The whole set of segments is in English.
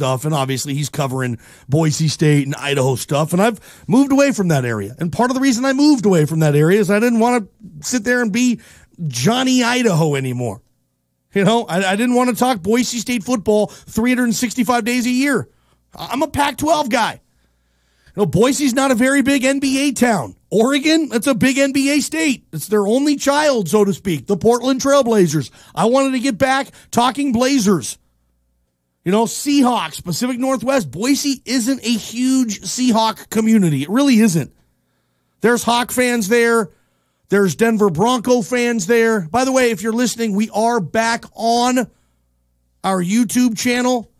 stuff, and obviously he's covering Boise State and Idaho stuff, and I've moved away from that area. And part of the reason I moved away from that area is I didn't want to sit there and be Johnny Idaho anymore. You know, I didn't want to talk Boise State football 365 days a year. I'm a Pac-12 guy. You know, Boise's not a very big NBA town. Oregon, that's a big NBA state. It's their only child, so to speak, the Portland Trail Blazers. I wanted to get back talking Blazers. You know, Seahawks, Pacific Northwest. Boise isn't a huge Seahawk community. It really isn't. There's Hawk fans there. There's Denver Bronco fans there. By the way, if you're listening, we are back on our YouTube channel.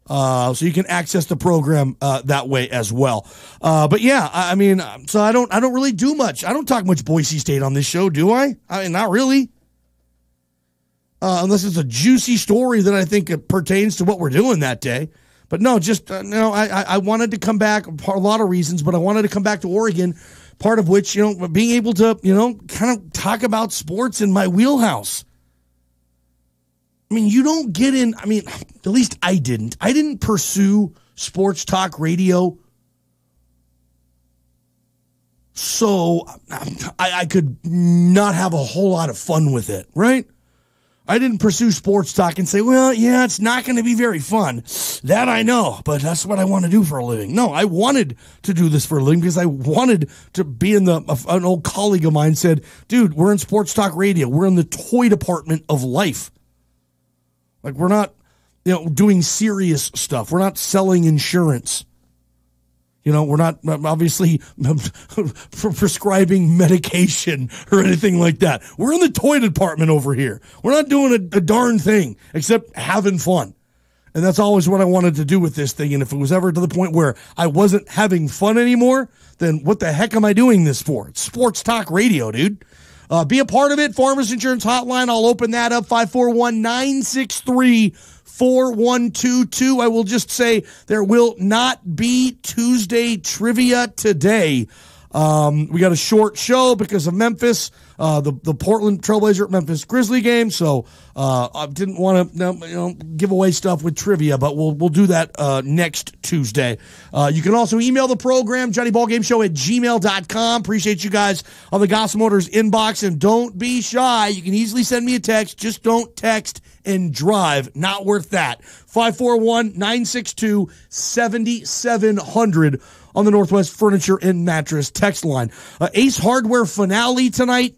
So you can access the program that way as well. But yeah, I mean, so I don't really do much. I don't talk much Boise State on this show, do I? I mean, not really. Unless it's a juicy story that I think it pertains to what we're doing that day. But no, just no. I wanted to come back. A lot of reasons, but I wanted to come back to Oregon. Part of which, you know, being able to, you know, kind of talk about sports in my wheelhouse. I mean, you don't get in, I mean, at least I didn't. I didn't pursue sports talk radio so I could not have a whole lot of fun with it, right? I didn't pursue sports talk and say, well, yeah, it's not going to be very fun. That I know, but that's what I want to do for a living. No, I wanted to do this for a living because I wanted to be in an old colleague of mine said, dude, we're in sports talk radio. We're in the toy department of life. Like, we're not, you know, doing serious stuff. We're not selling insurance. You know, we're not obviously prescribing medication or anything like that. We're in the toy department over here. We're not doing a darn thing except having fun. And that's always what I wanted to do with this thing. And if it was ever to the point where I wasn't having fun anymore, then what the heck am I doing this for? It's sports talk radio, dude. Be a part of it. Farmers Insurance Hotline. I'll open that up. 541-963-4122. I will just say there will not be Tuesday trivia today. We got a short show because of Memphis, the Portland Trailblazer Memphis Grizzly game. So I didn't want to give away stuff with trivia, but we'll do that next Tuesday. You can also email the program, JohnnyBallGameShow@gmail.com. Appreciate you guys on the Gospel Motors inbox, and don't be shy. You can easily send me a text. Just don't text and drive. Not worth that. 541-962-7700 on the Northwest Furniture and Mattress text line. Ace Hardware finale tonight.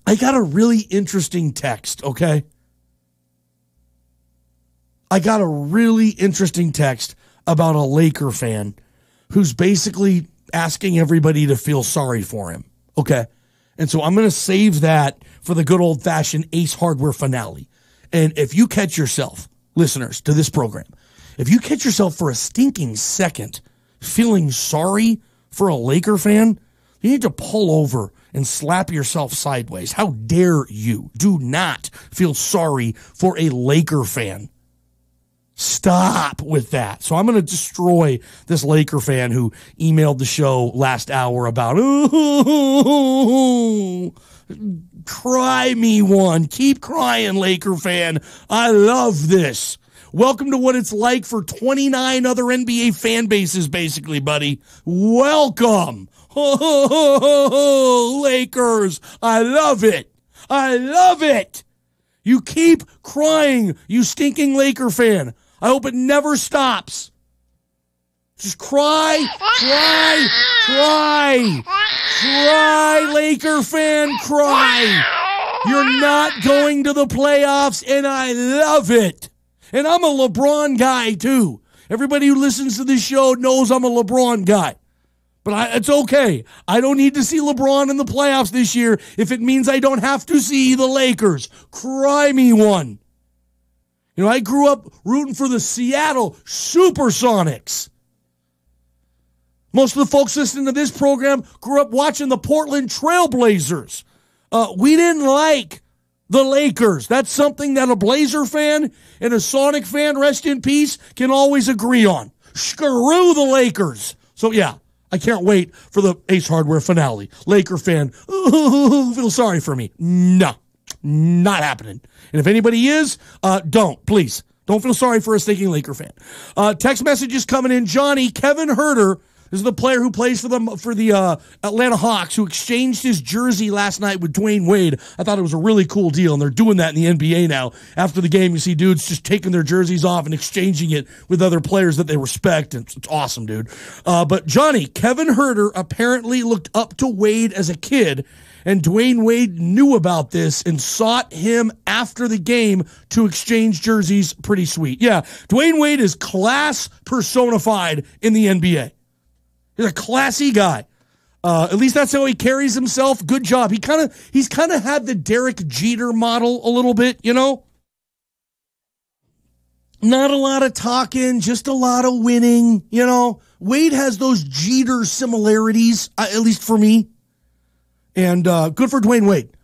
I got a really interesting text, okay? I got a really interesting text about a Laker fan who's basically asking everybody to feel sorry for him, okay? And so I'm going to save that for the good old-fashioned Ace Hardware finale. And if you catch yourself, listeners to this program, if you catch yourself for a stinking second feeling sorry for a Laker fan, you need to pull over and slap yourself sideways. How dare you? Do not feel sorry for a Laker fan. Stop with that. So I'm going to destroy this Laker fan who emailed the show last hour about, ooh, cry me one. Keep crying, Laker fan. I love this. Welcome to what it's like for 29 other NBA fan bases, basically, buddy. Welcome. Lakers. I love it. I love it. You keep crying, you stinking Laker fan. I hope it never stops. Just cry, cry, cry. Cry, Laker fan, cry. You're not going to the playoffs, and I love it. And I'm a LeBron guy, too. Everybody who listens to this show knows I'm a LeBron guy. But it's okay. I don't need to see LeBron in the playoffs this year if it means I don't have to see the Lakers. Cry me one. You know, I grew up rooting for the Seattle Supersonics. Most of the folks listening to this program grew up watching the Portland Trail Blazers. We didn't like the Lakers. That's something that a Blazer fan and a Sonic fan, rest in peace, can always agree on. Screw the Lakers. So yeah, I can't wait for the Ace Hardware finale. Laker fan, feel sorry for me. No, not happening. And if anybody is, don't, please. Don't feel sorry for a stinking Laker fan. Text messages coming in. Johnny, Kevin Herter, this is the player who plays for the Atlanta Hawks, who exchanged his jersey last night with Dwayne Wade. I thought it was a really cool deal, and they're doing that in the NBA now. After the game, you see dudes just taking their jerseys off and exchanging it with other players that they respect. It's awesome, dude. But Johnny, Kevin Herter apparently looked up to Wade as a kid, and Dwayne Wade knew about this and sought him after the game to exchange jerseys. Pretty sweet. Yeah, Dwayne Wade is class personified in the NBA. He's a classy guy. At least that's how he carries himself. Good job. He's kind of had the Derek Jeter model a little bit, you know? Not a lot of talking, just a lot of winning, you know? Wade has those Jeter similarities, at least for me. And good for Dwayne Wade.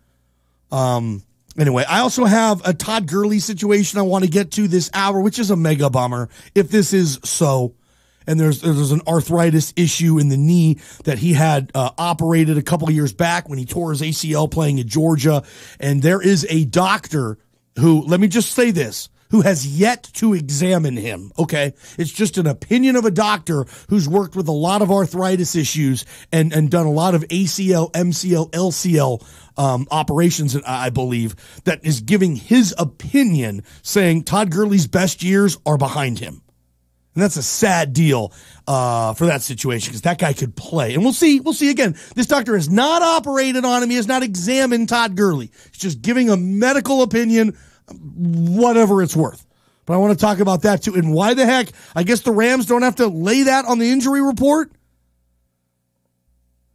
Anyway, I also have a Todd Gurley situation I want to get to this hour, which is a mega bummer if this is so. And there's an arthritis issue in the knee that he had operated a couple of years back when he tore his ACL playing at Georgia. And there is a doctor who, let me just say this, who has yet to examine him, okay? It's just an opinion of a doctor who's worked with a lot of arthritis issues and done a lot of ACL, MCL, LCL operations, I believe, that is giving his opinion saying Todd Gurley's best years are behind him. And that's a sad deal for that situation because that guy could play. And we'll see again. This doctor has not operated on him. He has not examined Todd Gurley. He's just giving a medical opinion, whatever it's worth. But I want to talk about that too. And why the heck? I guess the Rams don't have to lay that on the injury report.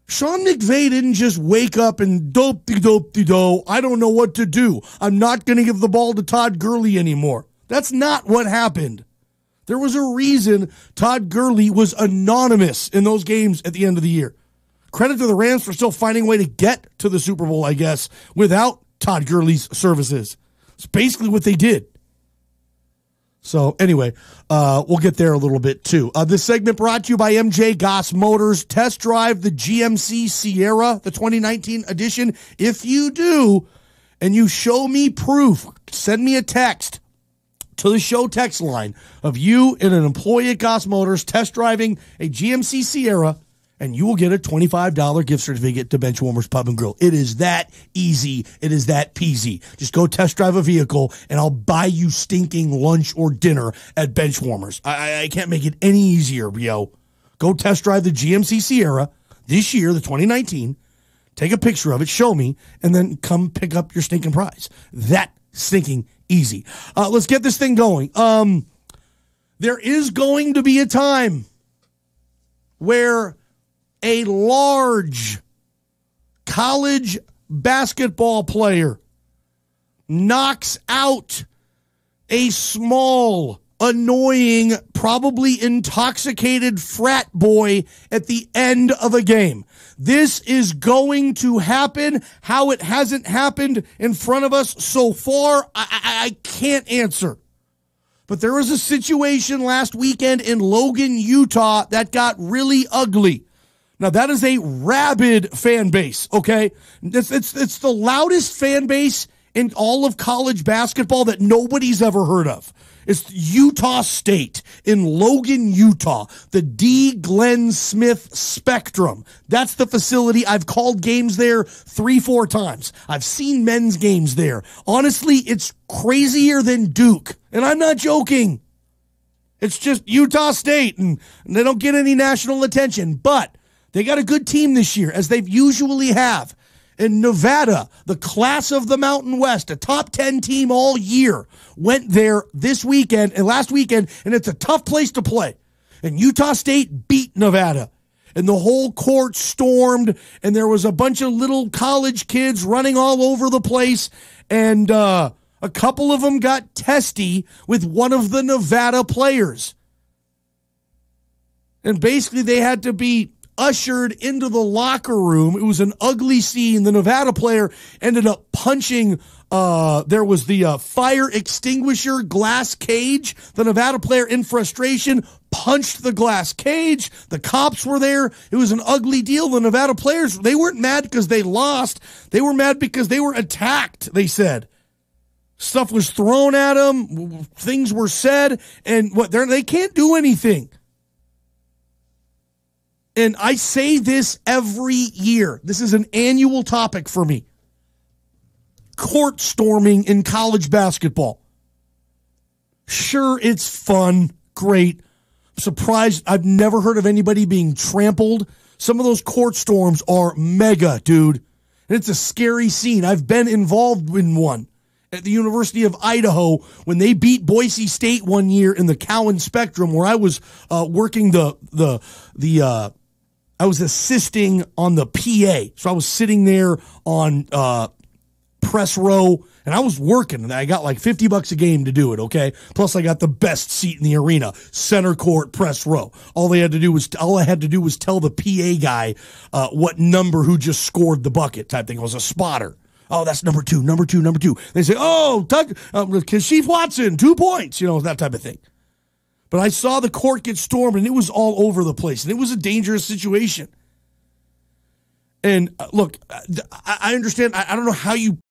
Sean McVay didn't just wake up and dope-de-dope-de-do. I don't know what to do. I'm not going to give the ball to Todd Gurley anymore. That's not what happened. There was a reason Todd Gurley was anonymous in those games at the end of the year. Credit to the Rams for still finding a way to get to the Super Bowl, I guess, without Todd Gurley's services. It's basically what they did. So anyway, we'll get there a little bit too. This segment brought to you by MJ Goss Motors. Test drive the GMC Sierra, the 2019 edition. If you do, and you show me proof, send me a text to the show text line of you and an employee at Goss Motors test driving a GMC Sierra, and you will get a $25 gift certificate to Benchwarmers Pub and Grill. It is that easy. It is that peasy. Just go test drive a vehicle, and I'll buy you stinking lunch or dinner at Benchwarmers. I can't make it any easier, yo. Go test drive the GMC Sierra this year, the 2019. Take a picture of it, show me, and then come pick up your stinking prize. That stinking easy. Let's get this thing going. There is going to be a time where a large college basketball player knocks out a small, annoying, probably intoxicated frat boy at the end of a game. This is going to happen. How it hasn't happened in front of us so far, I can't answer. But there was a situation last weekend in Logan, Utah that got really ugly. Now, that is a rabid fan base, okay? It's the loudest fan base in all of college basketball that nobody's ever heard of. It's Utah State in Logan, Utah, the D. Glenn Smith Spectrum. That's the facility. I've called games there 3-4 times. I've seen men's games there. Honestly, it's crazier than Duke, and I'm not joking. It's just Utah State, and they don't get any national attention, but they got a good team this year, as they usually have. In Nevada, the class of the Mountain West, a top 10 team all year, went there this weekend and last weekend, and it's a tough place to play. And Utah State beat Nevada. And the whole court stormed, and there was a bunch of little college kids running all over the place, and a couple of them got testy with one of the Nevada players. And basically they had to be ushered into the locker room. It was an ugly scene. The Nevada player ended up punching, there was the fire extinguisher glass cage. The Nevada player, in frustration, punched the glass cage. The cops were there. It was an ugly deal. The Nevada players, they weren't mad because they lost. They were mad because they were attacked, they said. Stuff was thrown at them. Things were said. And they can't do anything. And I say this every year. This is an annual topic for me. Court storming in college basketball. Sure, it's fun. Great. I'm surprised. I've never heard of anybody being trampled. Some of those court storms are mega, dude. And it's a scary scene. I've been involved in one at the University of Idaho when they beat Boise State one year in the Cowan Spectrum, where I was working I was assisting on the PA. So I was sitting there on press row, and I was working, and I got like $50 a game to do it, okay? Plus I got the best seat in the arena, center court, press row. All I had to do was tell the PA guy what number who just scored the bucket type thing. It was a spotter. Oh, that's number two. They say, oh, Kashif Watson, 2 points, that type of thing. But I saw the court get stormed, and it was all over the place, and it was a dangerous situation. And look, I understand. I don't know how you